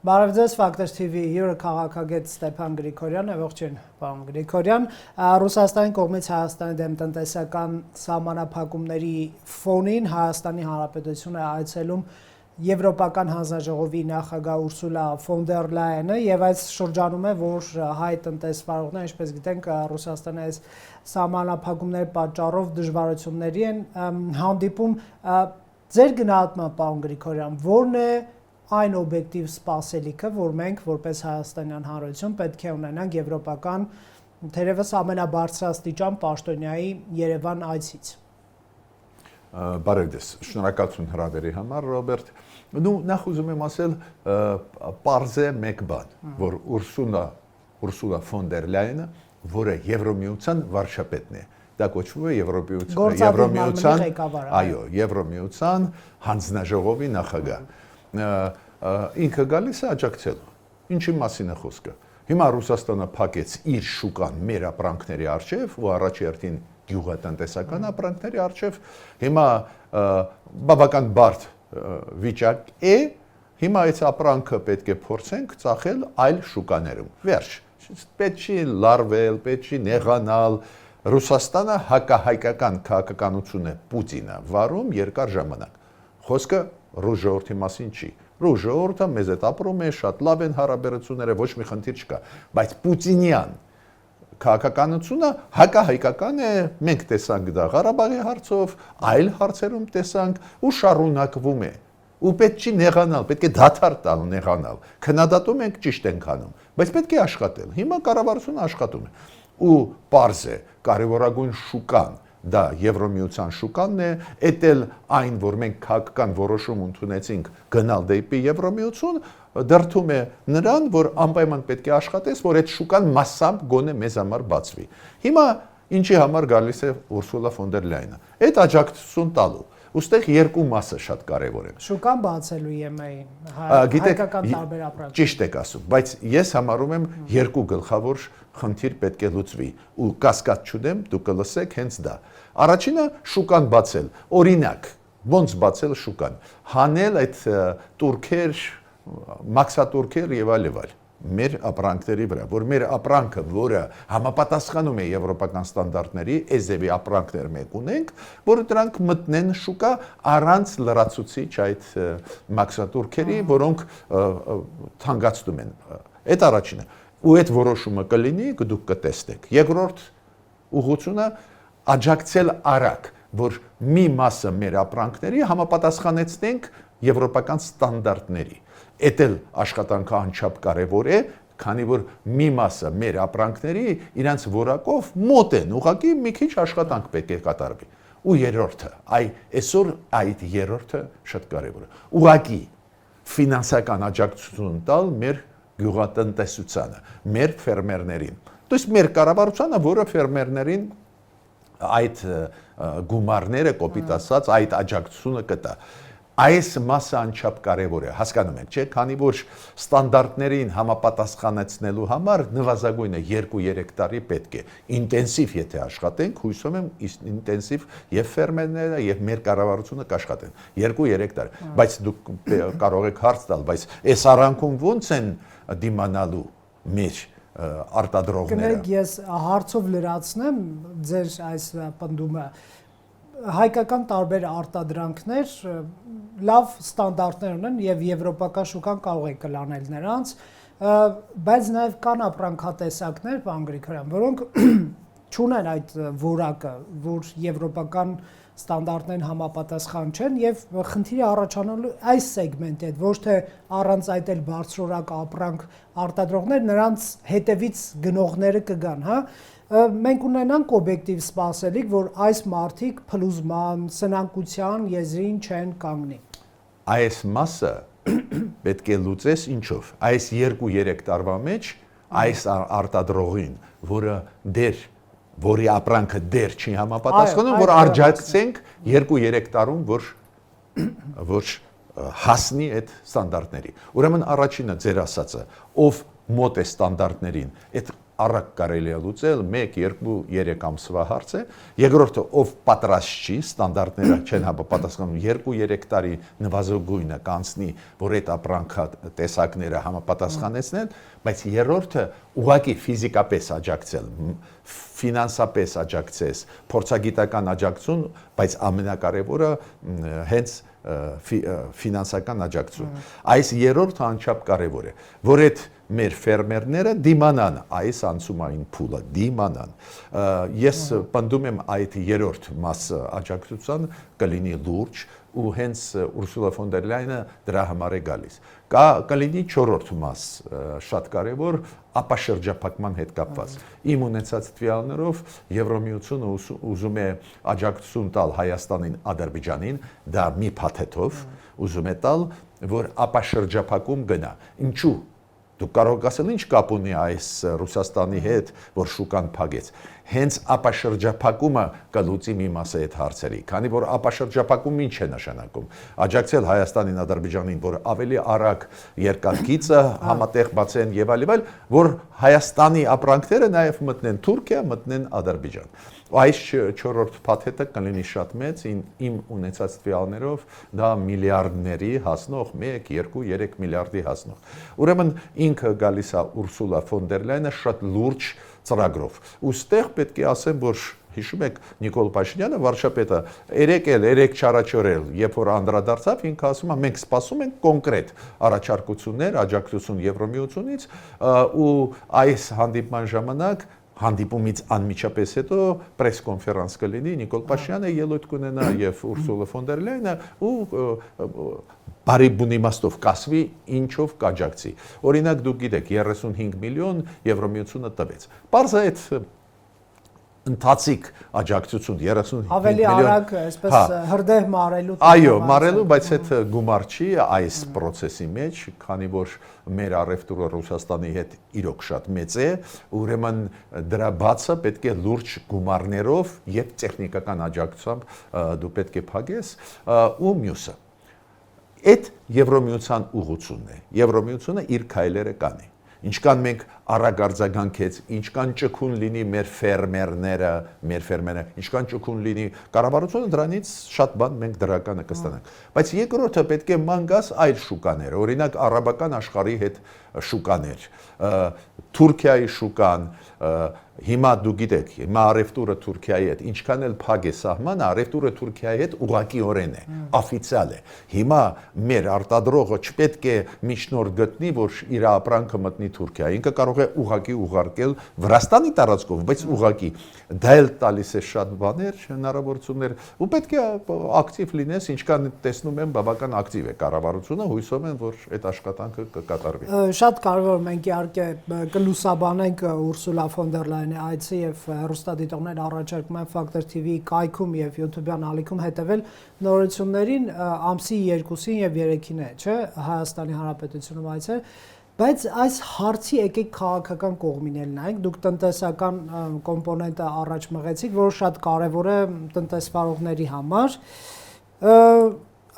Բարև ձեզ, Factor TV հյուրը քաղաքագետ Ստեփան Գրիգորյանն է, ողջույն, պարոն Գրիգորյան։ Ռուսաստանի կողմից Հայաստանի դեմ տնտեսական սահմանափակումների ֆոնին Հայաստանի Հանրապետությունը այցելում Եվրոպական հանձնաժողովի նախագահ Ուրսուլա ֆոն դեր Լայենը եւ այս շրջանում է, որ հայ տնտեսվարողները, ինչպես գիտենք, Ռուսաստանի այս սահմանափակումների պատճառով դժվարությունների են հանդիպում։ Ձեր գնահատմամբ, պարոն Գրիգորյան, որն է այն օբյեկտիվ սպասելիքը, որ մենք որպես Հայաստանյան Հանրություն պետք է ունենանք եվրոպական թերևս ամենաբարձրաստիճան պաշտոնյայի Երևան այցից։ Բարև ձեզ, շնորհակալություն հրավերի համար, Ռոբերտ։ Նախ ուզում եմ ասել, պարզ է մեկ բան, որ Ուրսուլա ֆոն դեր Լայենը, որը Եվրոմիության վարչապետն է, դա կոչվում է Եվրոմիության հանձնաժողովի նախագահ։ Ինքը գալիս է աջակցելու։ Ինչի մասին է խոսքը։ Հիմա Ռուսաստանը փակեց իր շուկան մեր ապրանքների առջև ու առաջերտին գյուղատնտեսական ապրանքների առջև։ Հիմա բավական բարդ վիճակ է։ Հիմա այս ապրանքը պետք է փորձենք ծախել այլ շուկաներում։ Վերջ։ Պետք չի լարվել, պետք չի նեղանալ։ Ռուսաստանը հակահայկական քաղաքականություն է Պուտինը վարում երկար ժամանակ։ Խոսքը ռուս ժողովրդի մասին չի։ Ռուս ժողովուրդը մեզ հետ ապրում է, շատ լավ են հարաբերությունները, ոչ մի խնդիր չկա, բայց պուտինյան քաղաքականությունը հակահայկական է, մենք տեսանք դա Ղարաբաղի հարցով, այլ հարցերում տեսանք ու շարունակվում է։ Ու պետք չի նեղանալ, պետք է դադար տալ նեղանալ։ Քննադատում ենք, ճիշտ ենք անում, բայց պետք է աշխատել։ Հիմա կառավարությունը աշխատում է։ Ու պարզ է, կարևորագույն շուկան դա Եվրոմիության շուկանն է, էտել այն, որ մենք քաղաքական որոշում ընդունեցինք գնալ դեպի Եվրոմիություն, դրդում է նրան, որ անպայման պետք է աշխատես, որ այդ շուկան մասամբ գոնե մեզ համար բացվի։ Հիմա ինչի համար գալիս է Ուրսուլա ֆոն դեր Լայենը։ Այդ աջակցություն տալու։ Ոստեղ երկու մասը շատ կարևոր են։ Շուկան բացելու ԵՄ-ին, հայկական տարբեր ապրանքներ։ Ճիշտ եք ասում, բայց ես համարում եմ երկու գլխավոր խնդիր պետք է լուծվի ու կասկած չունեմ, դուք կլսեք հենց դա։ Առաջինը շուկան բացել, օրինակ, ոնց բացել շուկան, հանել այդ տուրքեր, մաքսատուրքեր եւ այլ մեր ապրանքների վրա, որ մեր ապրանքը, որը համապատասխանում է եվրոպական ստանդարտների, էզևի ապրանքներ մենք ունենք, որ դրանք մտնեն շուկա առանց լրացուցիչ այդ մաքսատուրքերի, որոնք թանկացնում են։ Այդ առաջինը։ Ու այդ որոշումը կլինի, դուք կտեսնեք։ Երկրորդ ուղղությունը աջակցել արագ, որ մի մասը մեր ապրանքների համապատասխանեցնենք եվրոպական ստանդարտների։ Էդ էլ աշխատանքը անչափ կարևոր է, քանի որ մի մասը մեր ապրանքների իրանց որակով մոտ են, ուղղակի մի քիչ աշխատանք պետք է կատարվի։ Ու երրորդը, այսօր այդ երրորդը շատ կարևոր է։ Ուղղակի ֆինանսական աջակցություն տալ մեր գյուղատնտեսությանը, մեր ֆերմերներին։ Դուք մեր կառավարությանը, որը ֆերմերներին այդ գումարները կոպիտ ասած այդ աջակցությունը կտա։ Այս մասը անչափ կարևոր է, հասկանում եք, չէ՞, քանի որ ստանդարտներին համապատասխանեցնելու համար նվազագույնը 2-3 տարի պետք է։ Ինտենսիվ եթե աշխատենք, հույսում եմ ինտենսիվ եւ ֆերմերները եւ մեր կառավարությունը կաշխատեն 2-3 տարի։ Բայց դուք կարող եք հարց տալ, բայց այս արանքում ո՞նց են դիմանալու մեր արտադրողները։ Կներեք, ես հարցով լրացնեմ ձեր այս պնդումը։ Հայկական տարբեր արտադրանքներ լավ ստանդարտներ ունեն եւ եվրոպական շուկան կարող է կլանել նրանց, բայց նաեւ կան ապրանքատեսակներ, պարոն Գրիգորյան, որոնք չունեն այդ որակը, որ եվրոպական ստանդարտներին համապատասխան չեն եւ խնդիրը առաջանալու այս սեգմենտի հետ, ոչ թե առանց այդ էլ բարձրորակ ապրանք արտադրողներ, նրանց հետևից գնողները կգան, հա։ Մենք ունենանք օբյեկտիվ սպասելիք, որ այս մարդիկ փլուզման, սնանկության եզրին չեն կանգնի։ Այս մասը պետք է լուծես ինչով։ Այս 2-3 տարվա մեջ այս արտադրողին, որի ապրանքը դեռ չի համապատասխանում, որ աջակցենք 2-3 տարում, որ հասնի այդ ստանդարտների։ Ուրեմն առաջինը ձեր ասածը, ով մոտ է ստանդարտներին, այդ առակ կարելի է լուծել 1, 2, 3 ամսվա հարց է։ Երկրորդը ով պատրաստ չի, ստանդարտները չեն համապատասխանում 2-3 տարի նվազագույնը կանցնի, որ այդ ապրանքա տեսակները համապատասխանեցնեն, բայց երրորդը ուղղակի ֆիզիկապես աջակցել, ֆինանսապես աջակցես, փորձագիտական աջակցություն, բայց ամենակարևորը հենց ֆինանսական աջակցություն։ Այս երրորդը անչափ կարևոր է, որ այդ մեր ֆերմերները դիմանան այս անցումային փուլը, դիմանան։ Ես պնդում եմ այդ երրորդ մասը աջակցության կլինի լուրջ ու հենց Ուրսուլա ֆոն դեր Լայնը դրա համար է գալիս։ Կլինի չորրորդ մաս շատ կարևոր ապաշրջափակման հետ կապված։ Իմ ունեցած տվյալներով Եվրոմիությունը ուզում է աջակցություն տալ Հայաստանին, Ադրբեջանին, դա մի փաթեթով ուզում է տալ, որ ապաշրջափակում գնա։ Ինչու՞։ Դուք կարող եք ասել ինչ կապ ունի այս Ռուսաստանի հետ, որ շուկան փակեց։ Հենց ապաշրջափակումը կլուծի մի մասը այդ հարցերի, քանի որ ապաշրջափակումը ինչ է նշանակում։ Աջակցել Հայաստանին, Ադրբեջանին, որ ավելի արագ երկաթգիծը համատեղ բացեն եւ այլ, որ Հայաստանի ապրանքները նաեւ մտնեն Թուրքիա, մտնեն Ադրբեջան։ Այս չորրորդ փաթեթը կլինի շատ մեծ, իմ ունեցած տվյալներով դա միլիարդների հասնող, 1, 2, 3 միլիարդի հասնող։ Ուրեմն ինքը գալիս է Ուրսուլա ֆոն դեր Լայնը շատ լուրջ ծրագրով։ Ու ստեղ պետք է ասեմ, որ հիշում եք Նիկոլ Փաշինյանը վարչապետը երեք չարաչորել, երբ որ անդրադարձավ, ինքը ասում է մենք սպասում ենք կոնկրետ առաջարկություններ, աջակցություն Եվրոմիությունից ու այս հանդիպման ժամանակ հանդիպումից անմիջապես հետո պրես կոնֆերանս կլինի, Նիկոլ Փաշինյանը ելույթ կունենա եւ Ուրսուլա ֆոն դեր Լայնը ու բարի բուն իմաստով կասվի ինչով կաջակցի։ Օրինակ դուք գիտեք 35 միլիոն Եվրոմիությունը տվեց։ Պարզ է այդ ընթացիկ աջակցություն 35 միլիոն ավելի արագ այսպես հրդեհ մարելու։ Այո, մարելու, բայց այդ գումար չի այս process-ի մեջ, քանի որ մեր առևտուրը Ռուսաստանի հետ իրոք շատ մեծ է, ուրեմն դրա բացը պետք է լուրջ գումարներով եւ տեխնիկական աջակցությամբ դու պետք է փակես ու մյուսը։ Այդ Եվրոմիության ուղղությունն է։ Եվրոմիությունը իր քայլերը կանի։ Ինչքան մենք արագ արձագանքեց, ինչքան ճկուն լինի մեր ֆերմերները, ինչքան ճկուն լինի կառավարությունը, դրանից շատ բան մենք դրականը կստանանք։ Բայց երկրորդը պետք է ման գաս այլ շուկաներ, օրինակ արաբական աշխարհի հետ շուկաներ, Թուրքիայի շուկան, հիմա դուք գիտեք, հիմա առևտուրը Թուրքիայի հետ, ինչքան էլ փակ է սահմանը, առևտուրը Թուրքիայի հետ ուղղակիորեն է, օֆիցիալ է։ Հիմա մեր արտադրողը չպետք է միջնորդ գտնի, որ իր ապրանքը մտնի Թուրքիա, ինքը կարող է ուղղակի ուղարկել Վրաստանի տարածքով, բայց ուղղակի դա էլ տալիս է շատ բաներ, հնարավորություններ, ու պետք է ակտիվ լինես, ինչքան տեսնում եմ, բավական ակտիվ է կառավարությունը, հույսով եմ, որ այդ աշխատանքը կկատարվի։ Շատ կարևոր մենք իհարկե կլուսաբանենք Ուրսուլա ֆոն դեր Լայնի այցի եւ հեռուստադիտողներ առաջարկում են Factor TV-ի կայքում եւ YouTube-յան ալիքում հետեւել նորություններին ամսի 2-ին եւ 3-ին է, չէ, Հայաստանի Հանրապետությունում այցը, բայց այս հարցի եկեք քաղաքական կողմին էլ նայենք, դուք տնտեսական կոմպոնենտը առաջ մղեցիք, որ շատ կարևոր է տնտեսվարողների համար։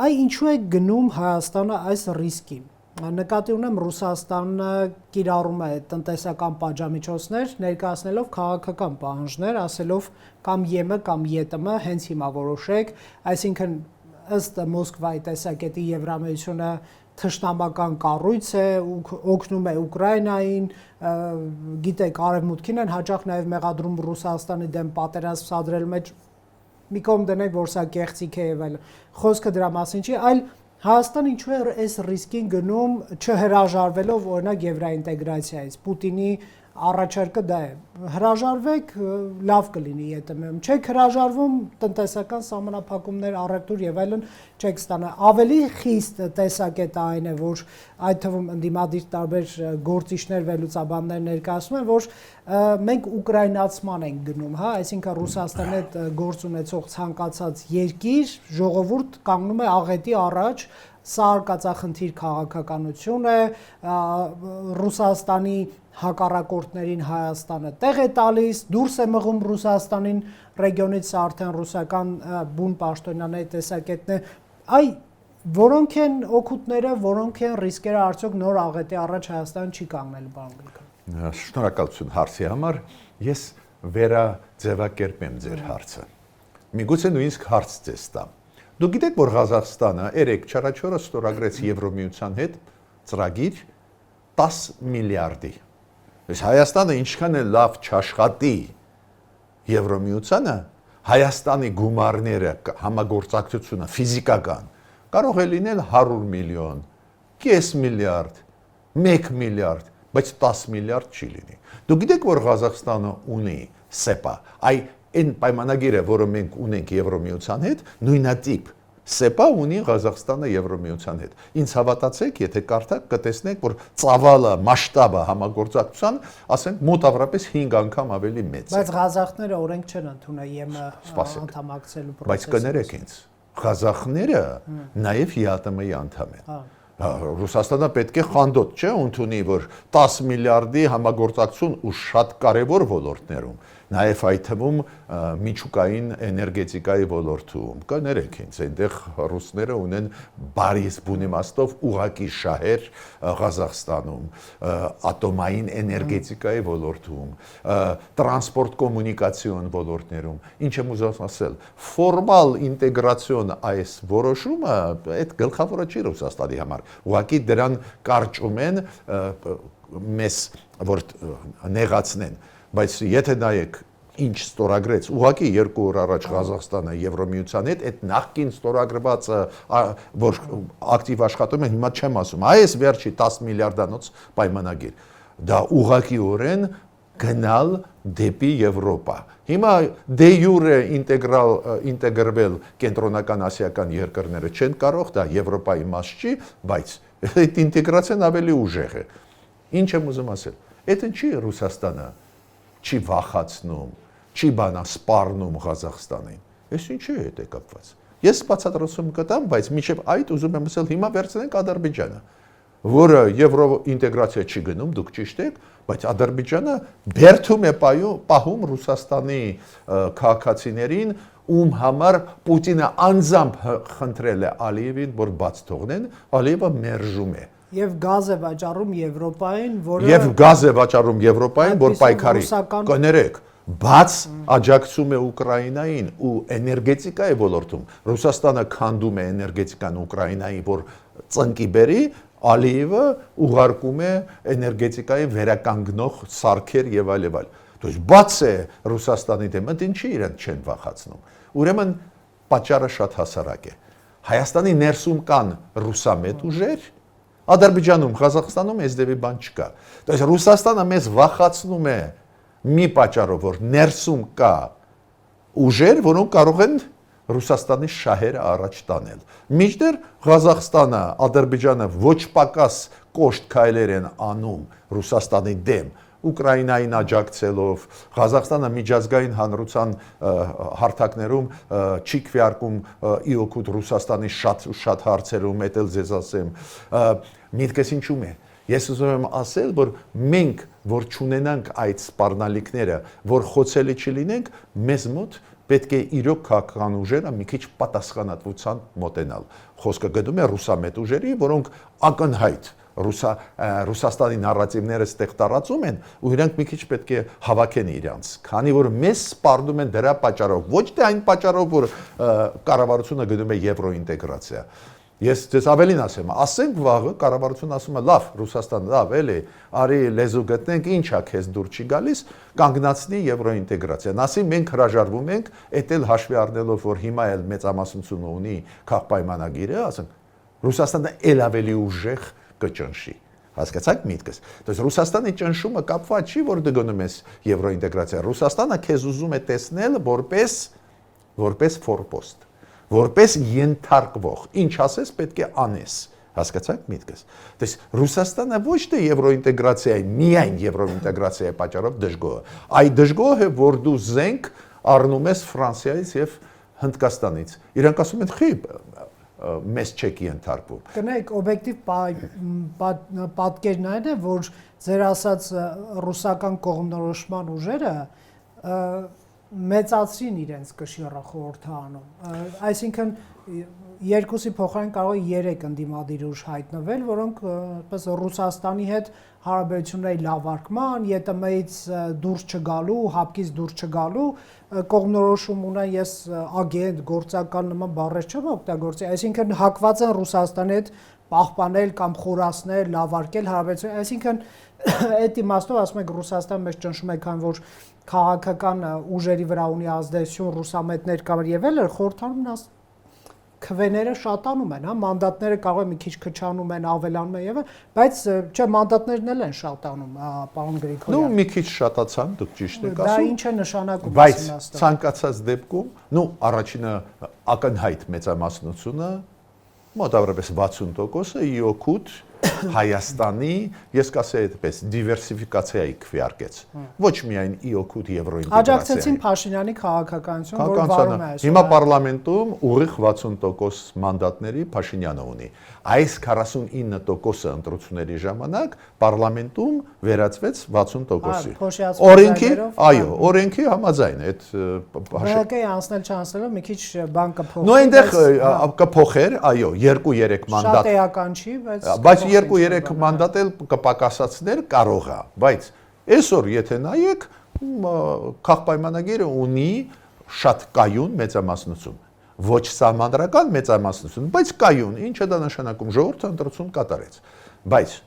Այ ինչու է գնում Հայաստանը այս ռիսկին։ Նկատի ունեմ Ռուսաստանը կիրառում է տնտեսական պատժամիջոցներ, ներկայացնելով քաղաքական պահանջներ, ասելով կամ ԵՄ կամ ԵՏՄ հենց հիմա որոշեք, այսինքն ըստ Մոսկվայի տեսակետի Եվրամիությունը թշնամական կառույց է, օգնում է Ուկրաինային, գիտեք, արևմուտքին են հաճախ նաև մեղադրում Ռուսաստանի դեմ պատերազմ սադրել մեջ, մի կողմ դնենք, որ սա կեղծիք է եւ այլն։ Խոսքը դրա մասին չի, այլ Հայաստանը ինչու է այս ռիսկին գնում չհրաժարվելով օրինակ եվրոինտեգրացիայից, Պուտինի առաջարկը դա է, հրաժարվեք, լավ կլինի ԵՏՄ-ում, չեք հրաժարվում, տնտեսական սահմանափակումներ, առևտուր եւ այլն չեք ստանա։ Ավելի խիստ տեսակետը այն է, որ այդ թվում ընդդիմադիր տարբեր գործիչներ, վերլուծաբաններ ներկայացնում են, որ մենք ուկրաինացման ենք գնում, հա, այսինքն Ռուսաստանի հետ գործ ունեցող ցանկացած երկիր, ժողովուրդ կանգնում է աղետի առաջ, սա արկածախնդիր քաղաքականություն է, Ռուսաստանի հակառակորդներին Հայաստանը տեղ է տալիս, դուրս է մղում Ռուսաստանին ռեգիոնից, սա արդեն ռուսական բուն պաշտոնյաների տեսակետն է, այ Որոնք են օգուտները, որոնք են ռիսկերը, արդյոք նոր աղետի առաջ Հայաստան չի կանգնել, պարոն Գրիգորյան։ Շնորհակալություն հարցի համար։ Ես վերաձևակերպեմ ձեր հարցը։ Միգուցե նույնիսկ հարց ձեզ տամ։ Դուք գիտեք, որ Ղազախստանը 3-4 ստորագրեց Եվրոմիության հետ ծրագիր 10 միլիարդի։ Այս Հայաստանը ինչքան է լավ չաշխատի Եվրոմիությանը, Հայաստանի գումարները, համագործակցությունը ֆիզիկական կարող է լինել 100 միլիոն, կես միլիարդ, 1 միլիարդ, բայց 10 միլիարդ չի լինի։ Դուք գիտեք, որ Ղազախստանը ունի SEPA, այն պայմանագիրը, որը մենք ունենք Եվրոմիության հետ, նույնատիպ SEPA ունի Ղազախստանը Եվրոմիության հետ։ Ինձ հավատացեք, եթե կարդաք, կտեսնեք, որ ծավալը, մասշտաբը համագործակցության, ասենք, մոտավորապես 5 անգամ ավելի մեծ է։ Բայց ղազախները օրենք չեն ընդունել ԵՄ անդամակցելու պրոցեսը։ Բայց կներեք ինձ, ղազախները նաև ԵԱՏՄ-ի անդամ են։ Ռուսաստանը պետք է խանդոտ չէ ընդունի, որ 10 միլիարդի համագործակցություն ու շատ կարևոր ոլորտներում, նաև այդ թվում միջուկային էներգետիկայի ոլորտում, կներեք ինձ, այնտեղ ռուսները ունեն բարիս բուն իմաստով ուղակի շահեր Ղազախստանում, ատոմային էներգետիկայի ոլորտում, տրանսպորտ կոմունիկացիոն ոլորտներում, ինչ եմ ուզում ասել, ֆորմալ ինտեգրացիոն այս որոշումը այդ գլխավորը չի Ռուսաստանի համար, ուղղակի դրան կարճում են մեզ որ նեղացնեն, բայց եթե նայեք ինչ ստորագրեց, ուղղակի 2 օր առաջ Ղազախստանը Եվրոմիության հետ, այդ նախկին ստորագրվածը, որ ակտիվ աշխատում են, հիմա չեմ ասում, այս վերջի 10 միլիարդանոց պայմանագիր, դա ուղղակիորեն գնալ դեպի Եվրոպա։ Հիմա դե յուրե ինտեգրվել կենտրոնական ասիական երկրները չեն կարող, դա Եվրոպայի մաս չի, բայց այդ ինտեգրացիան ավելի ուժեղ է։ Ինչ եմ ուզում ասել, այդ ինչի Ռուսաստանը չի վախացնում, չի բանա սպառնում Ղազախստանին։ Այս ինչի հետ է կապված։ Ես բացատրություն կտամ, բայց մինչև այդ ուզում եմ ասել, հիմա վերցնենք Ադրբեջանը, որը եվրոինտեգրացիա չի գնում, դուք ճիշտ եք, բայց Ադրբեջանը բերդում է պահում Ռուսաստանի քաղաքացիներին, ում համար Պուտինը անձամբ խնդրել է Ալիևին, որ բաց թողնեն, Ալիևը մերժում է։ Եվ գազ է վաճառում Եվրոպային, որը Եվ գազ է վաճառում Եվրոպային, որ պայքարի։ Կներեք, բաց աջակցում է Ուկրաինային ու էներգետիկայի ոլորտում։ Ռուսաստանը քանդում է էներգետիկան Ուկրաինայի, որ ծնկի բերի, Ալիևը ուղարկում է էներգետիկայի վերականգնող սարքեր եւ այլ եւ այլ։ Դուք բաց է Ռուսաստանի դեմ, ինչի իրենք չեն վախացնում։ Ուրեմն պատճառը շատ հասարակ է։ Հայաստանի ներսում կան ռուսամետ ուժեր, Ադրբեջանում, Ղազախստանում այս դեպի բան չկա։ Դες Ռուսաստանը մեզ վախացնում է մի պատճառով, որ ներսում կա ուժեր, որոնք կարող են Ռուսաստանի շահերը առաջ տանել։ Մինչդեռ Ղազախստանը, Ադրբեջանը ոչ պակաս կոշտ քայլեր են անում Ռուսաստանի դեմ, Ուկրաինային աջակցելով, Ղազախստանը միջազգային հանրության հարթակներում չի քվեարկում իօգուտ Ռուսաստանի շատ հարցերում, դա էլ ձեզ ասեմ, միտքս ինչու՞մ է։ Ես ուզում եմ ասել, որ մենք, որ չունենանք այդ սպառնալիքները, որ խոցելի չլինենք, մեզ մոտ պետք է իրոք քաղաքական ուժերը մի քիչ պատասխանատվության մոտենալ։ Խոսքը գնում է ռուսամետ ուժերի, որոնք ակնհայտ Ռուսաստանի նարատիվները ստեղ տարածում են, ու իրենք մի քիչ պետք է հավաքեն իրանց, քանի որ մեզ սպառնում են դրա պատճառով, ոչ թե այն պատճառով, որ կառավարությունը գնում է եվրոինտեգրացիա։ Ես ձեզ ավելին ասեմ, ասենք վաղը կառավարությունը ասում է, լավ, Ռուսաստան, լավ, էլի, արի լեզու գտնենք, ինչա քեզ դուր չի գալիս, կանգնացնի եվրոինտեգրացիան։ Ասի մենք հրաժարվում ենք, էդ էլ հաշվի առնելով, որ հիմա էլ մեծամասնությունը ունի քաղաքապայմանագիրը, ասենք Ռուսաստանը էլ ավելի ուժեղ կճնշի։ Հասկացաք միտքս։ Դες Ռուսաստանի ճնշումը կապված չի, որ դու գնում ես եվրոինտեգրացիա։ Ռուսաստանը քեզ ուզում է տեսնել որպես ֆորպոստ, որպես ենթարկվող, ինչ ասես պետք է անես, հասկացաք միտքս։ Դες Ռուսաստանը ոչ թե եվրոինտեգրացիայի, միայն եվրոինտեգրացիայի պատճառով դժգոհ է, այ դժգոհ է, որ դու զենք առնում ես Ֆրանսիայից եւ Հնդկաստանից։ Իրանք ասում են՝ «Խի մեզ չեք ենթարկվում»։ Կնայեք, օբյեկտիվ պատկերն այն է, որ ձեր ասած ռուսական կողմնորոշման ուժերը մեծացրին իրենց կշիռը խորհրդանում։ Այսինքն երկուսի փոխարեն կարող է 3 ընդդիմադիր ուժ հայտնվել, որոնք ըստ Ռուսաստանի հետ հարաբերությունների լավարկման, ԵՏՄ-ից դուրս չգալու, հապկից դուրս չգալու կողմնորոշում ունեն, ես ագենտ, գործական նման բառեր չեմ օգտագործի, այսինքն հակված են Ռուսաստանի հետ պահպանել կամ խորացնել, լավարկել հարաբերությունները, այսինքն այդ իմաստով ասում եք Ռուսաստանը մեզ ճնշում է, քան որ քաղաքական ուժերի վրա ունի ազդեցություն, ռուսամետներ կամ եւ այլն, խորհրդանում քվեները շատանում են, հա, մանդատները կարող է մի քիչ քչանում են, ավելանում են եւ բայց չէ, մանդատներն էլ են շատանում, պարոն Գրիգորյան։ Ну, մի քիչ շատացան, դուք ճիշտ եք Դա ասում։ ինչ է նշանակում Բայց ցանկացած դեպքում, ну, առաջինը ակնհայտ մեծամասնությունը, մոտավորապես 60%-ը իօքուտ Հայաստանի, ես կասեի այդպես, դիվերսիֆիկացիայի քվեարկեց։ Ոչ միայն իօքուտ եվրոինտեգրացիայի։ Աջակցեցին Փաշինյանի քաղաքականություն, որը վարում է այսօր։ Հիմա պարլամենտում ուղիղ 60% մանդատների Փաշինյանը ունի։ Այս 49%-ը ընտրությունների ժամանակ պարլամենտում վերածվեց 60%-ի։ Օրենքի, այո, օրենքի համաձայն այդ ԲՀԿ-ի անցնել չանցնելով մի քիչ բան կփոխի։ Նո այնտեղ կփոխեր, այո, 2-3 մանդատ։ Շատ էական չի, բայց 2-3 մանդատ էլ կպակասացներ կարող է, բայց այսօր եթե նայեք, քաղաքապայմանագիրը ունի շատ կայուն մեծամասնություն, ոչ սահմանադրական մեծամասնություն, բայց կայուն, ինչը դա նշանակում, ժողովուրդը ընտրություն կատարեց, բայց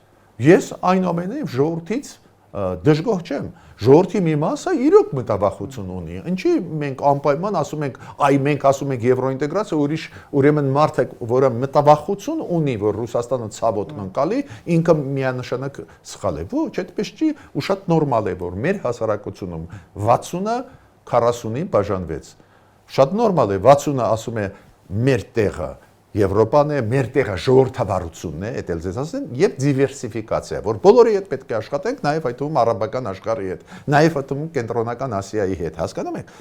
ես այնուամենայնիվ ժողովրդից դժգոհ չեմ, ժողովրդի մի մասը իրոք մտավախություն ունի, ինչի մենք անպայման ասում ենք, այ մենք ասում ենք եվրոինտեգրացիա, ուրիշ ուրեմն մարդ է, որը մտավախություն ունի, որ Ռուսաստանը ցավոտ մնկալի, ինքը միանշանակ սխալ է, ոչ, այդպես չի, ու շատ նորմալ է, որ մեր հասարակությունում 60-ը 40-ին բաժանվեց, շատ նորմալ է, 60-ը ասում է մեր տեղը Եվրոպան է, մեր տեղը ժողովրդավարությունն է, այդ էլ ձեզ ասեն, եւ դիվերսիֆիկացիա, որ բոլորի հետ պետք է աշխատենք, նաեւ այդ թվում արաբական աշխարհի հետ, նաեւ այդ թվում կենտրոնական Ասիայի հետ, հասկանում եք։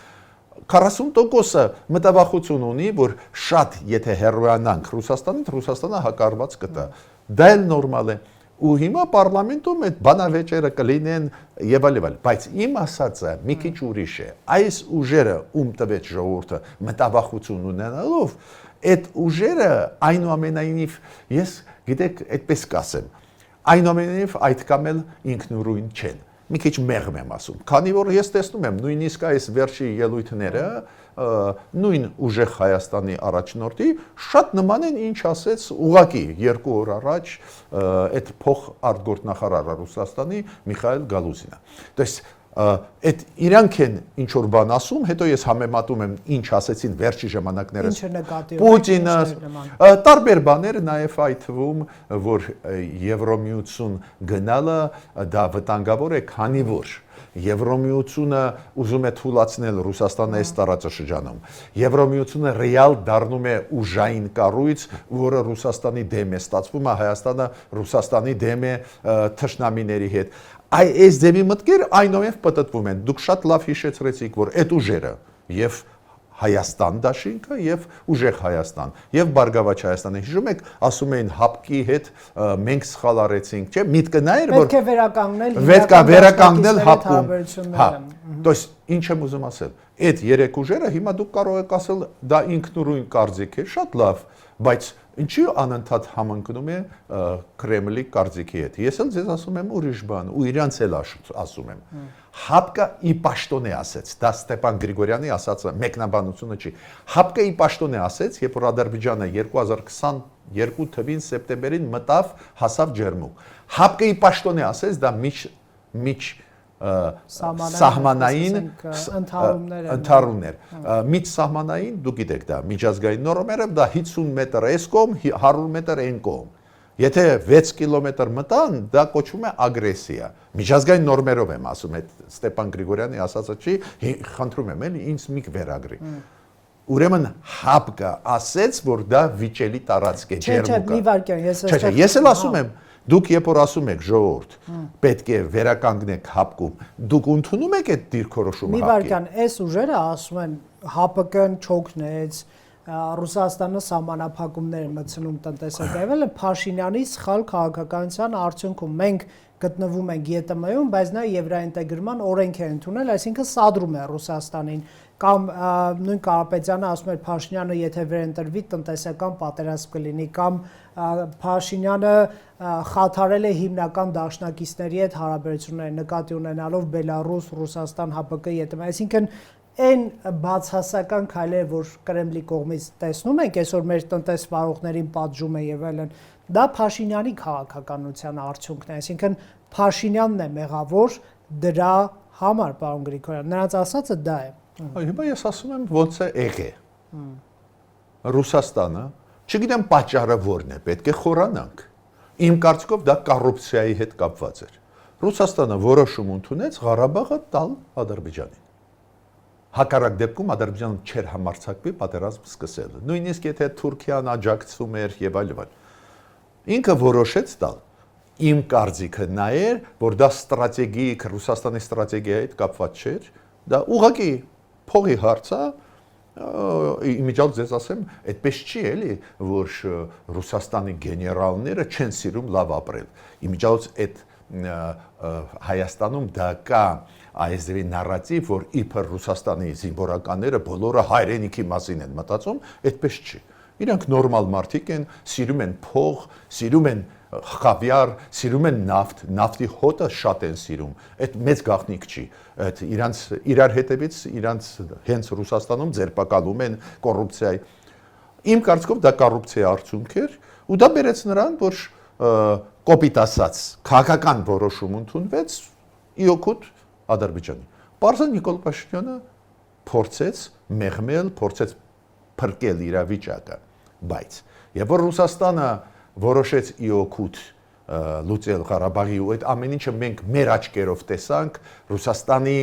40%-ը մտավախություն ունի, որ շատ եթե հեռուանանք Ռուսաստանից, Ռուսաստանը հակարված կտա։ Դա էլ նորմալ է։ Ու հիմա պարլամենտում այդ բանավեճերը կլինեն եւ այլ, բայց իմ ասածը մի քիչ ուրիշ է։ Այս ուժերը ում տվեց ժողովուրդը մտավախություն ունենալով, այդ ուժերը այնուամենայնիվ ես գիտեք այդպես կասեմ, այնուամենայնիվ այդքան էլ ինքնուրույն չեն։ Մի քիչ մեղմ եմ ասում, քանի որ ես տեսնում եմ նույնիսկ այս վերջի ելույթները նույն ուժեղ Հայաստանի առաջնորդի շատ նման են ինչ ասեց ուղակի 2 օր առաջ այդ փոխ արտգործնախարարը Ռուսաստանի Միխայել Գալուզինը։ То есть այդ իրանք են ինչ որ բան ասում, հետո ես համեմատում եմ ինչ ասեցին վերջի ժամանակներս Պուտինը, տարբեր բաներ, նաև այդ թվում, որ Եվրոմիություն գնալը դա վտանգավոր է, քանի որ Եվրոմիությունը ուզում է թույլատրել Ռուսաստանը այս տարածաշրջանում։ Եվրոմիությունը ռեալ դառնում է ուժային կառույց, որը Ռուսաստանի դեմ է ստացվում, Հայաստանը Ռուսաստանի դեմ է թշնամիների հետ։ Այս դեպի մտքեր այնուամենայնիվ պատտվում են։ Դուք շատ լավ հիշեցրեցիք, որ այդ ուժերը եւ Հայաստան դաշինքը եւ ուժեղ Հայաստան եւ Բարգավաճ Հայաստանը հիշում եք, ասում էին հապկի հետ մենք սխալ արեցինք, չէ՞, միտքը նա էր, որ պետք է վերականգնել հապկում։ Հա, то есть ինչ եմ ուզում ասել, այդ երեք ուժերը հիմա դուք կարող եք ասել դա ինքնուրույն կարծիք է, շատ լավ, բայց ինչի անընդհատ համընկնում է Կրեմլի կարծիքի հետ։ Ես էլ ձեզ ասում եմ ուրիշ բան, ու իրանց էլ ասում եմ։ Հապկը ի պաշտոն է ասեց, դա Ստեփան Գրիգորյանի ասածը մեկնաբանությունը չի։ Հապկը ի պաշտոն է ասեց, երբ որ Ադրբեջանը 2022 թվին սեպտեմբերին մտավ, հասավ Ջերմուկ։ Հապկը ի պաշտոն է ասեց, դա միջ սահմանային ընդհարումներ։ Միջսահմանային, դուք գիտեք դա, միջազգային նորմերը, դա 50 մետր այս կողմ, 100 մետր այն կողմ։ Եթե 6 կիլոմետր մտան, դա կոչվում է ագրեսիա։ Միջազգային նորմերով եմ ասում, այդ Ստեփան Գրիգորյանի ասածը չի, խնդրում եմ, էլի ինձ մի վերագրի։ Ուրեմն հապկը ասեց, որ դա վիճելի տարածք է Ջերմուկը։ Ես էլ ասում եմ, դուք երբ որ ասում եք ժողովուրդ, պետք է վերականգնեք հապկում, դուք ընդունում եք այդ դիրքորոշումը հապկի։ Մի վարքան, այս ուժերը ասում են ՀԱՊԿ-ն չօգնեց, Ռուսաստանը սահմանափակումներ մտցնում տնտեսակայել է Փաշինյանի սխալ քաղաքականության արդյունքում։ Մենք գտնվում ենք ԵՏՄ-ում, բայց նա եվրոինտեգրման օրենք է ընդունել, այսինքն սադրում է Ռուսաստանին, կամ նույն Կարապետյանը ասում էր Փաշինյանը եթե վերընտրվի տնտեսական պատերազմ կլինի, կամ Փաշինյանը խաթարել է հիմնական դաշնակիցների հետ հարաբերությունները, նկատի ունենալով Բելարուս, Ռուսաստան, ՀՊԿ, ԵՏՄ, այսինքն այն բացասական քայլերը, որ Կրեմլի կողմից տեսնում ենք, այսօր մեր տնտեսվարողներին պատժում է եւ այլն, դա Փաշինյանի քաղաքականության արդյունքն է, այսինքն Փաշինյանն է մեղավոր դրա համար, պարոն Գրիգորյան, նրանց ասածը դա է։ Հիմա ես ասում եմ ոնց է եղել։ Ռուսաստանը, չգիտեմ պատճառը որն է, պետք է խորանանք։ Իմ կարծիքով դա կոռուպցիայի հետ կապված էր։ Ռուսաստանը որոշում ընդունեց Ղարաբաղը տալ Ադրբեջանին։ Հակառակ դեպքում Ադրբեջանը չէր համարձակվի պատերազմ սկսել։ Նույնիսկ եթե Թուրքիան աջակցում էր եւ այլն։ Ինքը որոշեց տալ։ Իմ կարծիքը նա էր, որ դա ստրատեգիկ Ռուսաստանի ստրատեգիայի հետ կապված չէր, դա ուղղակի փողի հարց է, իմիջիալ ձեզ ասեմ, այդպես չի էլի, որ Ռուսաստանի գեներալները չեն սիրում լավ ապրել։ Իմիջիալ այդ Հայաստանում դա կա այսպիսի նարատիվ, որ իբր Ռուսաստանի զինվորականները բոլորը հայրենիքի մասին են մտածում, այդպես չի։ Իրանք նորմալ մարդիկ են, սիրում են փող, սիրում են խավիար, սիրում են նավթ, նավթի հոտը շատ են սիրում։ Այդ մեծ գաղտնիք չի։ Այդ իրանց իրար հետևից իրանց հենց Ռուսաստանում ձերբակալում են կոռուպցիայի։ Իմ կարծիքով դա կոռուպցիայի արդյունք էր, ու դա բերեց նրան, որ կոպիտ ասած քաղաքական որոշում ընդունվեց իօքուտ Ադրբեջանի։ Պարզը Նիկոլ Փաշինյանը փորձեց մեղմել, փորձեց փրկել իրավիճակը, բայց եւ որ Ռուսաստանը որոշեց իօքուտ լուծել Ղարաբաղի ու այդ ամեն ինչը մենք մեր աչքերով տեսանք, Ռուսաստանի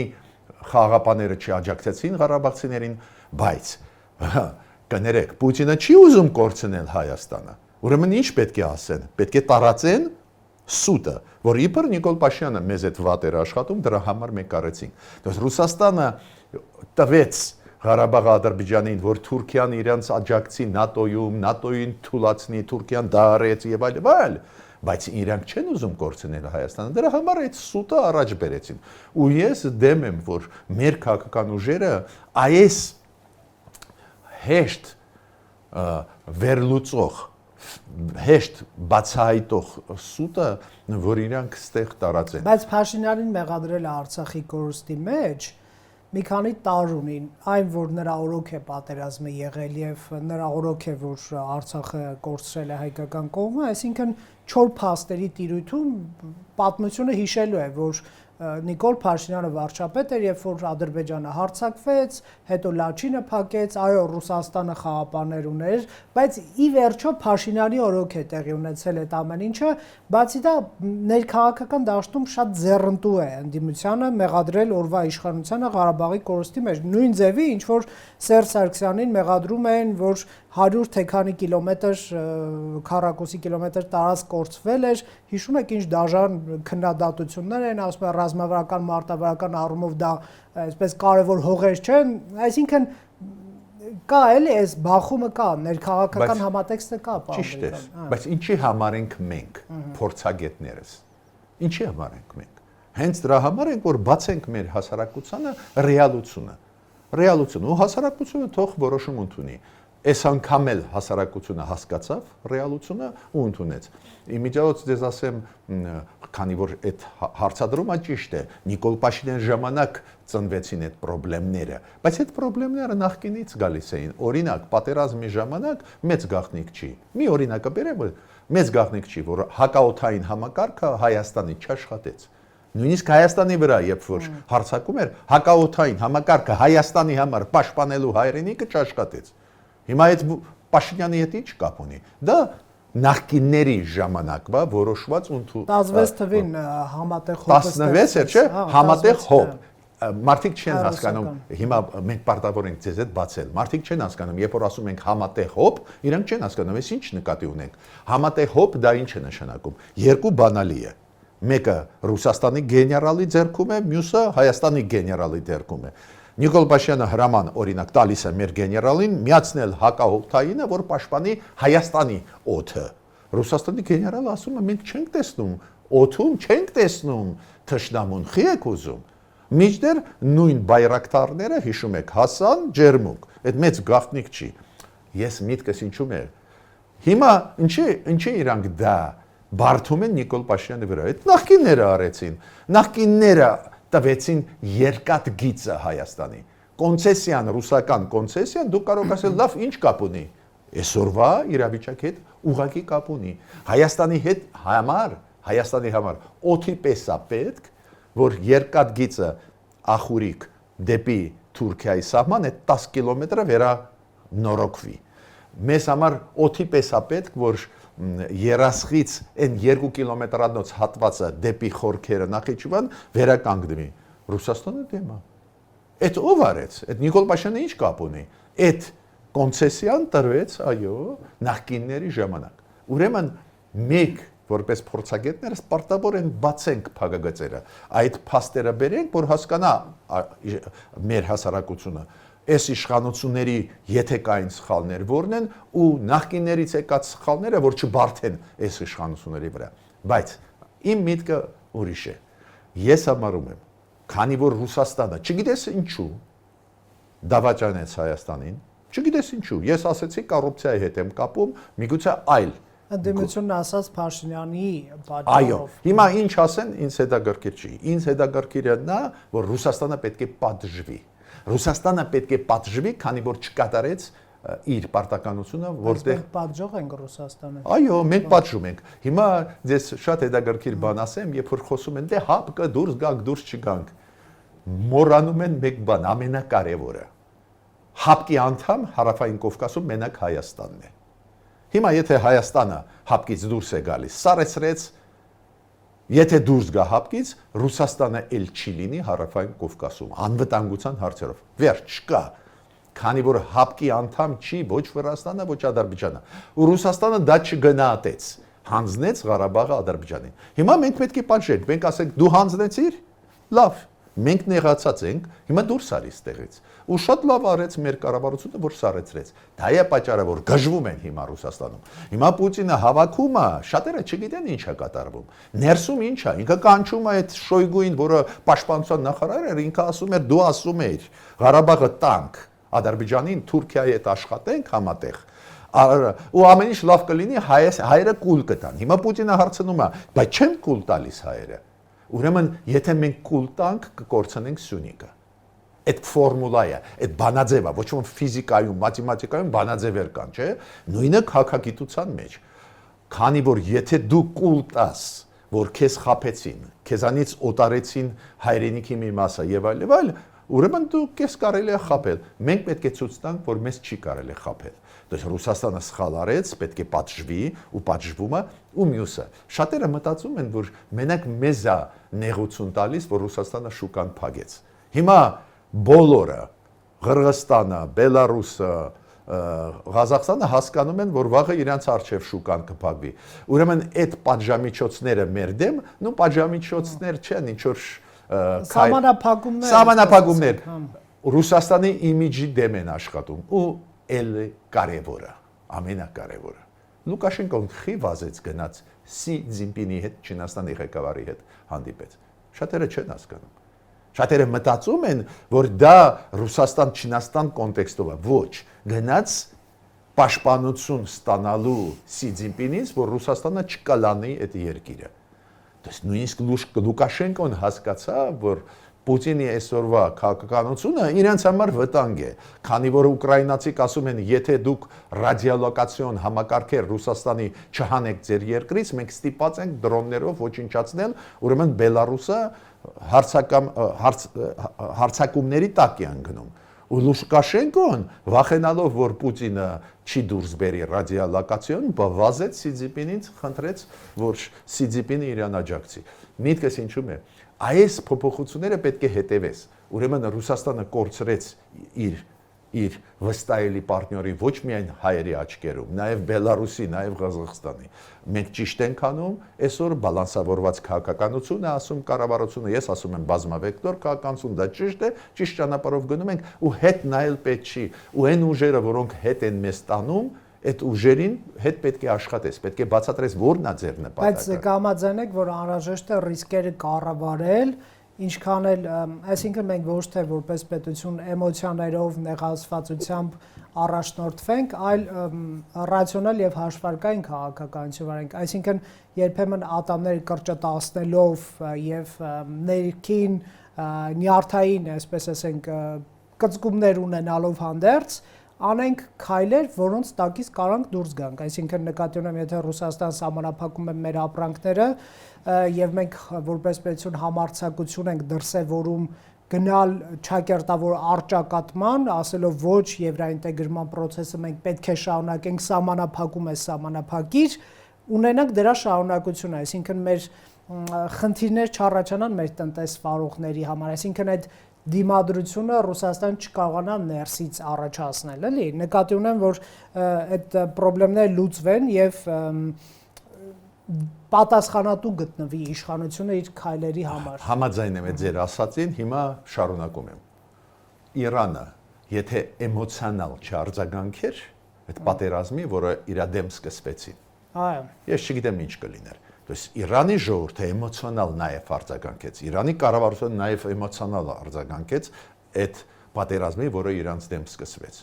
խաղաղապաները չաջակցեցին ղարաբաղցիներին, բայց կներեք, Պուտինը չի ուզում կորցնել Հայաստանը։ Ուրեմն ինչ պետք է ասեն, պետք է տարածեն սուտը, որ իբր Նիկոլ Փաշինյանը մեզ այդ վատ էր աշխատում, դրա համար մենք արեցինք։ Դες Ռուսաստանը տվեց Ղարաբաղը Ադրբեջանին, որ Թուրքիան իրենց աջակցի ՆԱՏՕ-ում, ՆԱՏՕ-ին թույլատնի, Թուրքիան դա արեց եւ այլ, բայց իրանք չեն ուզում կորցնել Հայաստանը։ Դրա համար այդ սուտը առաջ բերեցին։ Ու ես դեմ եմ, որ մեր քաղաքական ուժերը այս հեշտ վերլուծող, հեշտ բացահայտող սուտը, որ իրանք ստեղ տարածեն։ Բայց Փաշինյանին մեղադրել Արցախի կորուստի մեջ մի քանի տարր ունին, այն որ նրա օրոք է պատերազմը եղել եւ նրա օրոք է որ Արցախը կորցրել է հայկական կողմը, այսինքն 4 փաստերի տիրույթում պատմությունը հիշելու է, որ Նիկոլ Փաշինյանը վարչապետ էր, երբ որ Ադրբեջանը հարձակվեց, հետո Լաչինը փակեց, այո, Ռուսաստանը խաղապաներ ուներ, բայց ի վերջո Փաշինյանի օրոք է տեղի ունեցել այդ ամեն ինչը, բացի դա ներքաղաքական դաշտում շատ ձեռնտու է ընդդիմությանը մեղադրել օրվա իշխանությանը Ղարաբաղի կորուստի մեջ, նույն ձևի, ինչ որ Սերժ Սարգսյանին մեղադրում են, որ 100 թե քանի կիլոմետր քառակուսի կիլոմետր տարածք կորցվել էր, հիշում եք ինչ դաժան քննադատություններ են, ասում են ռազմավարական մարտավարական առումով դա այսպես կարևոր հողեր չեն, այսինքն կա էլի այս բախումը կա, ներքաղաքական համատեքստը կա, ճիշտ է, բայց ինչի համար ենք մենք փորձագետներս։ Ինչի համար ենք մենք։ Հենց դրա համար ենք, որ բացենք մեր հասարակությանը ռեալությունը, ու հասարակությունը թող որոշում ընդունի։ Այս անգամ էլ հասարակությունը հասկացավ ռեալությունը ու ընդունեց։ Իմիջիայլոց դες ասեմ, քանի որ այդ հարցադրումը ճիշտ է, Նիկոլ Փաշինյան ժամանակ ծնվեցին այդ խնդիրները, բայց այդ խնդիրները նախկինից գալիս էին։ Օրինակ, պատերազմի ժամանակ մեծ գաղտնիք չի։ Մի օրինակը բերեմ, մեծ գաղտնիք չի, որ հակաօդային համակարգը Հայաստանի չաշխատեց։ Նույնիսկ Հայաստանի վրա, երբ որ հարձակում էր, հակաօդային համակարգը Հայաստանի համար պաշտպանելու հայրենիքը չաշխատեց։ Հիմա այդ Փաշինյանի հետ ինչ կապ ունի։ Դա նախկինների ժամանակվա որոշված 16 թվին համատեղ հոբը 16 էր, չէ՞, համատեղ հոբ։ Մարդիկ չեն հասկանում, հիմա մենք պարտավոր ենք ձեզ հետ բացել։ Մարդիկ չեն հասկանում, երբ որ ասում ենք համատեղ հոբ, իրանք չեն հասկանում, այս ինչ նկատի ունենք։ Համատեղ հոբ դա ինչ է նշանակում։ Երկու բանալի է։ Մեկը Ռուսաստանի գեներալի ձեռքում է, մյուսը Հայաստանի գեներալի ձեռքում է։ Նիկոլ Փաշինյանը հրաման օրինակ տալիս է մեր գեներալին միացնել հակաօդայինը, որ պաշտպանի Հայաստանի օդը։ Ռուսաստանի գեներալը ասում է մենք չենք տեսնում օդում, չենք տեսնում թշնամուն, խի եք ուզում։ Միջդեռ նույն բայրակտարները հիշում եք հասան ջերմուկ, այդ մեծ գաղտնիք չի։ Ես միտքս ինչու՞մ է։ Հիմա ինչի իրանք դա բարդում են Նիկոլ Փաշինյանի վրա։ Այդ նախկինները արեցին։ Նախկինները տվեցին երկաթ գիծը Հայաստանի։ Կոնցեսիան, ռուսական կոնցեսիան դու կարող ասել լավ, ինչ կապ ունի։ Այսօրվա իրավիճակի հետ ուղղակի կապ ունի։ Հայաստանի համար օդի պես է պետք, որ երկաթ գիծը ախուրիկ դեպի Թուրքիայի սահման այդ 10 կիլոմետրը վերանորոգվի։ Մեզ համար օդի պես է պետք, որ Երասխից այն 2 կիլոմետրանոց հատվածը դեպի խորքերը Նախիջևան վերականգնվի։ Ռուսաստանը դեմ է։ Այդ ով արեց։ Այդ Նիկոլ Փաշինյանը ինչ կապ ունի։ Այդ կոնցեսիան տրվեց, այո, նախկինների ժամանակ։ Ուրեմն մեկ որպես փորձագետներ պարտավոր են բացենք փակագծերը։ Այդ փաստերը բերենք, որ հասկանա մեր հասարակությունը։ Այս իշխանությունների եթե կային սխալներ որն են ու նախկիններից եկած սխալները որ չբարթեն այս իշխանությունների վրա բայց իմ միտքը ուրիշ է ես համարում եմ քանի որ Ռուսաստանը չգիտես ինչու դավաճանեց Հայաստանին չգիտես ինչու ես ասեցի կոռուպցիայի հետ եմ կապում միգուցե այլ Ընդդիմությունն ասած Փաշինյանի պատճառով այո հիմա ինչ ասեն ինձ հետաքրքիր չի ինձ հետաքրքիր է նա որ Ռուսաստանը պետք է պատժվի Ռուսաստանը պետք է պատժվի, քանի որ չկատարեց իր պարտականությունը, որտեղ պատժող ենք Ռուսաստանը։ Այո, մենք պատժում ենք։ Հիմա ձեզ շատ հետաքրքիր բան ասեմ, երբ որ խոսում են, դե հապկը դուրս գանք, դուրս չգանք։ Մոռանում են մեկ բան, ամենակարևորը։ Հապկի անդամ Հարավային Կովկասում մենակ Հայաստանն է։ Հիմա եթե Հայաստանը հապկից դուրս է գալիս, սարեցրեց Եթե դուրս գա հապկից, Ռուսաստանը էլ չի լինի Հարավային Կովկասում, անվտանգության հարցերով։ Վերջ չկա, քանի որ հապկի անդամ չի ոչ Վրաստանը, ոչ Ադրբեջանը։ Ու Ռուսաստանը դա չգնահատեց, հանձնեց Ղարաբաղը Ադրբեջանին։ Հիմա մենք պետք է պատժենք, մենք ասենք դու հանձնեցիր, լավ, մենք նեղացած ենք, հիմա դուրս արի ստեղից։ Ու շատ լավ արեց մեր կառավարությունը, որ սարեցրեց։ Դա է պատճառը, որ գժվում են հիմա Ռուսաստանում։ Հիմա Պուտինը հավաքում է, շատերը չգիտեն ինչ է կատարվում։ Ներսում ինչ է, ինքը կանչում է այդ Շոյգուին, որը պաշտպանության նախարար էր, ինքը ասում էր, դու ասում ես, Ղարաբաղը տանք, Ադրբեջանին Թուրքիայի հետ աշխատենք համատեղ։ Ու ամեն ինչ լավ կլինի, հայերը կուլ կտան։ Հիմա Պուտինը հարցնում է, բայց չեն կուլ տալիս հայերը։ Ուրեմն, եթե մենք կուլ տանք, կկորցնենք Սյունիքը։ Այդ ֆորմուլա է, այդ բանաձև է, ոչ ոք ֆիզիկայում, մաթեմատիկայում բանաձևեր կան, չէ՞։ Նույնը քաղաքագիտության մեջ։ Քանի որ եթե դու կուլ տաս, որ քեզ խաբեցին, քեզանից օտարեցին հայրենիքի մի մասը եւ այլ, ուրեմն դու քեզ կարելի է խաբել։ Մենք պետք է ցույց տանք, որ մեզ չի կարելի խաբել։ Դες Ռուսաստանը սխալ արեց, պետք է պատժվի ու պատժվում է ու մյուսը։ Շատերը մտածում են, որ մենակ մեզ է նեղություն տալիս, որ Ռուսաստանը շուկան փակեց։ Հիմա բոլորը Ղրղստանը, Բելարուսը, Ղազախստանը հասկանում են, որ վաղը իրենց արչև շուկան կփակվի։ Ուրեմն այդ պատժամիջոցները մեր դեմ, նո պատժամիջոցներ չեն, ինչ որ Սահմանափակումներ Ռուսաստանի իմիջի դեմ են աշխատում ու էլ կարևորը, ամենակարևորը։ Լուկաշենկոն խի վազեց գնաց Սի Ցզինպինի հետ, Չինաստանի ղեկավարի հետ հանդիպեց։ Շատերը չեն հասկանում։ Շատերը մտածում են, որ դա Ռուսաստան-Չինաստան կոնտեքստով է։ Ոչ, գնաց պաշտպանություն ստանալու Սի Ցզինպինից, որ Ռուսաստանը չկալանի այդ երկիրը։ Դες նույնիսկ Լուկաշենկոն հասկացավ, որ Պուտինի այսօրվա քաղաքականությունը իրենց համար վտանգ է, քանի որ ուկրաինացիք ասում են, եթե դուք ռադիոլոկացիոն համակարգեր Ռուսաստանի չհանեք ձեր երկրից, մենք ստիպված ենք դրոններով ոչնչացնել, ուրեմն Բելարուսը հարցակումների տակ է ընկնում։ Ու Լուկաշենկոն, վախենալով, որ Պուտինը չի դուրս բերի ռադիոլոկացիոն, վազեց Սի Ցզինպինից, խնդրեց, որ Սի Ցզինպինը իրան աջակցի։ Միտքս ինչու՞մ է։ Այս փոփոխությունները պետք է հետևես։ Ուրեմն Ռուսաստանը կորցրեց իր իր վստահելի պարտներին ոչ միայն հայերի աչքերում, նաև Բելարուսի, նաև Ղազախստանի։ Մենք ճիշտ ենք անում, այսօր բալանսավորված քաղաքականություն է ասում կառավարությունը, ես ասում եմ բազմավեկտոր քաղաքականություն, դա ճիշտ է, ճիշտ ճանապարհով գնում ենք ու հետ նայել պետք չի, ու այն ուժերը, որոնք հետ են մեզ տանում, այդ ուժերին հետ պետք է աշխատես, պետք է բացատրես որն է ձեր նպատակը։ Բայց կհամաձայն եք, որ անհրաժեշտ է ռիսկերը կառավարել, ինչքան էլ, այսինքն մենք ոչ թե որպես պետություն էմոցիաներով, նեղացվածությամբ առաջնորդվենք, այլ ռացիոնալ եւ հաշվարկային քաղաքականություն վարենք, այսինքն երբեմն ատամները կրճտացնելով եւ ներքին նյարդային, այսպես ասենք, կծկումներ ունենալով հանդերձ անենք քայլեր, որոնց տակից կարանք դուրս գանք, այսինքն նկատի ունեմ, եթե Ռուսաստան սահմանափակում է մեր ապրանքները եւ մենք որպես պետություն համարձակություն ենք դրսեւորում գնալ չակերտավոր առճակատման, ասելով ոչ եվրոինտեգրման process-ը մենք պետք է շարունակենք, սահմանափակում է սահմանափակիչ, ունենանք դրա շարունակությունը, այսինքն մեր խնդիրներ չառաջանան մեր տնտեսվարողների համար, այսինքն այդ դիմադրությունը Ռուսաստան չկարողանա ներսից առաջացնել, էլի, նկատի ունեմ, որ այդ խնդիրները լուծվեն եւ պատասխանատու գտնվի իշխանությունը իր քայլերի համար։ Համաձայն եմ ձեր ասածին, հիմա շարունակում եմ։ Իրանը, եթե էմոցիոնալ չարձագանքեր այդ պատերազմի, որը իր դեմ սկսվեցին։ Այո։ Ես չգիտեմ ինչ կլիներ։ То есть Իրանի ժողովուրդը էմոցիոնալ նաև արձագանքեց։ Իրանի կառավարությունը նաև էմոցիոնալ արձագանքեց այդ պատերազմի, որը իրանց դեմ սկսվեց։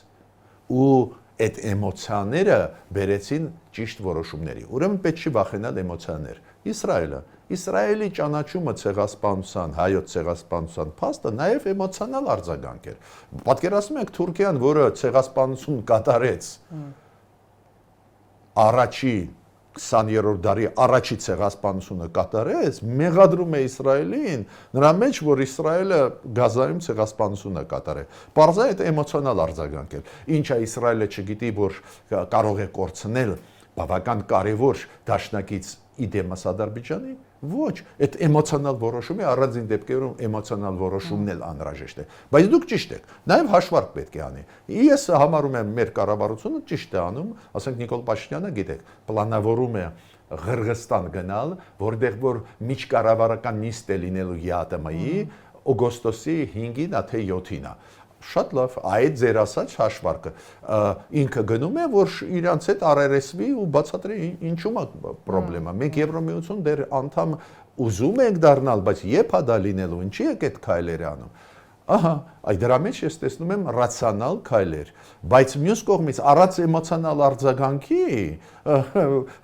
Ու այդ էմոցիաները բերեցին ճիշտ որոշումների։ Ուրեմն պետք չի վախենալ էմոցիաներ։ Իսրայելի ճանաչումը ցեղասպանության, հայոց ցեղասպանության փաստը նաև էմոցիոնալ արձագանք էր։ Պատկերացնում եք Թուրքիան, որը ցեղասպանություն կատարեց առաջի 20-րդ դարի առաջի ցեղասպանությունը կատարեց, մեղադրում է Իսրայելին, նրա մեջ, որ Իսրայելը Գազայում ցեղասպանությունը կատարել։ Պարզա այդ էմոցիոնալ արձագանք էր։ Ինչա Իսրայելը չգիտի, որ կարող է կորցնել բավական կարևոր դաշնակից իդեմաս Ադրբեջանի, ոչ, այդ էմոցիոնալ որոշումը առանձին դեպքերում էմոցիոնալ որոշումն էլ անհրաժեշտ է, բայց դուք ճիշտ եք, նաև հաշվարկ պետք է անի։ Ես համարում եմ մեր կառավարությունը ճիշտ է անում, ասենք Նիկոլ Փաշինյանը գիտեք, պլանավորում է Ղրղստան գնալ, որտեղ որ միջկառավարական նիստ է լինելու ԵԱՏՄ-ի օգոստոսի 5-ին, թե 7-ին է։ Շատ լավ, այդ ձեր ասած հաշվարկը ինքը գնում է, որ իրանց հետ առերեսվի ու բացատրի ինչու՞մ է խնդրեմը։ Մենք Եվրոմիություն դեռ անդամ ուզում ենք դառնալ, բայց երբ է դա լինելու, ինչի եք այդ քայլերը անում։ Ահա, այդ դրա մեջ ես տեսնում եմ ռացիոնալ քայլեր, բայց մյուս կողմից առանց էմոցիոնալ արձագանքի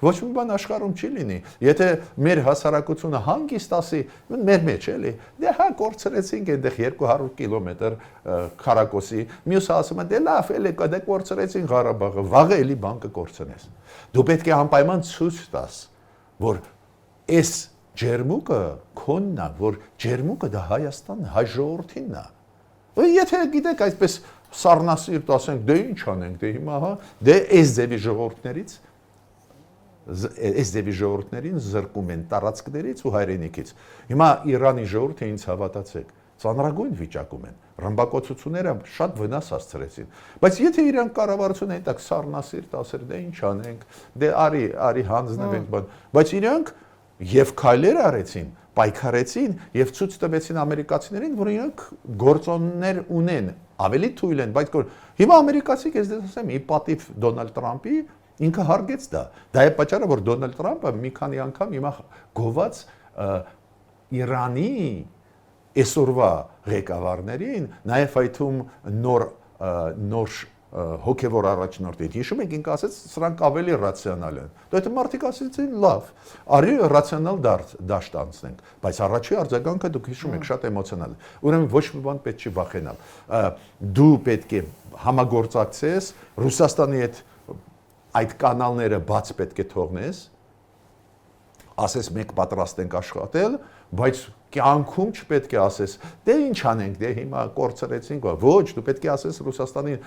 ոչ մի բան աշխարհում չի լինի։ Եթե մեր հասարակությունը հանգիստ ասի, մեր մեջ էլի, դե հա կորցրեցինք այնտեղ 200 կիլոմետր քառակոսի, մյուսը ասում է դե լավ, էլի կդե կորցրեցին Ղարաբաղը, վաղը էլի բան կկորցնես։ Դու պետք է անպայման ցույց տաս, որ այս ջերմուկը քոնն է, որ ջերմուկը դա Հայաստանն է, հայ ժողովրդինն է։ Եթե գիտեք այսպես սառնասիրտ ասենք, դե ինչ անենք, դե հիմա հա, դե այս ձևի ժողովուրդներին զրկում են տարածքներից ու հայրենիքից։ Հիմա Իրանի ժողովուրդը ինձ հավատացեք, ծանրագույն վիճակում են։ Ռմբակոծությունները շատ վնաս հասցրեցին։ Բայց եթե իրանք կառավարությունը այնտեղ սառնասիրտ ասեր, դե ինչ անենք, դե արի հանձնվենք բան, բայց իրանք եւ քայլեր արեցին, պայքարեցին եւ ցույց տվեցին ամերիկացիներին, որ իրանք գործոններ ունեն, ավելի թույլ են, բայց հիմա ամերիկացի ես դες ասեմ, ի պատիվ Դոնալդ Տրամպի ինքը հարգեց դա։ Դա է պատճառը, որ Դոնալդ Տրամպը մի քանի անգամ հիմա գոված Իրանի այսօրվա ղեկավարներին, նաեւ այդում նոր հոգևոր առաջնորդից հիշում եք ինքը ասեց սրանք ավելի ռացիոնալ են։ Դա այդ մարդիկ ասեցին լավ, արի ռացիոնալ դաշտ անցնենք, բայց առաջի արձագանքը դուք հիշում եք շատ էմոցիոնալ է։ Ուրեմն ոչ մի բան պետք չի վախենալ։ Դու պետք է համագործակցես Ռուսաստանի հետ այդ կանալները բաց պետք է թողնես, ասես մենք պատրաստ ենք աշխատել, բայց կյանքում չպետք է ասես, դե ինչ անենք, դե հիմա կորցրեցինք, ոչ, դու պետք է ասես Ռուսաստանին,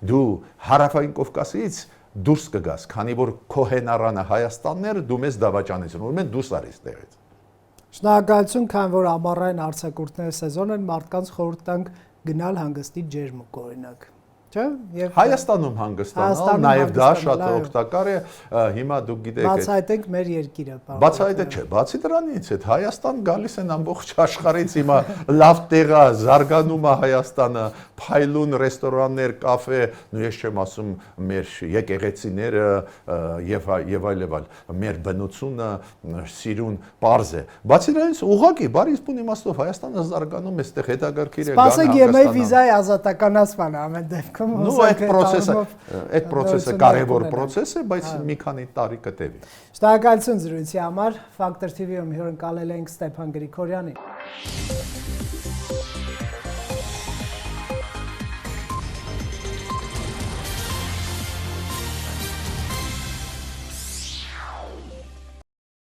դու Հարավային Կովկասից դուրս կգաս, քանի որ քո հենարանը Հայաստանն էր, դու մեզ դավաճանեցին, ուրեմն դու սարես տեղից։ Շնորհակալություն, քան որ ամառային արձակուրդների սեզոն են, մարդկանց խորհուրդ տանք գնալ հանգստի ջերմուկ օրինակ։ Չէ՞։ Եվ Հայաստանում հանգստանալ, նաև դա շատ օգտակար է, հիմա դուք գիտեք, բացահայտենք մեր երկիրը, բացահայտել չէ, բացի դրանից, այդ Հայաստան գալիս են ամբողջ աշխարհից, հիմա լավ տեղ է, զարգանում է Հայաստանը, փայլուն ռեստորաններ, կաֆե, նույն ես չեմ ասում մեր եկեղեցիները եւ այլ, մեր բնությունը, սիրուն պարզ է։ Բացի դրանից, ուղղակի բարի իսպուն իմաստով Հայաստանը զարգանում է, այդտեղ հետաքրքիր է Սպասեք ԵՄ վիզայի ազատականացման ամեն դեպքում։ Ну, այդ process-ը կարևոր process է, բայց մի քանի տարի կտևի։ Շնորհակալություն զրույցի համար։ Factor TV-ում հյուրընկալել ենք Ստեփան Գրիգորյանին։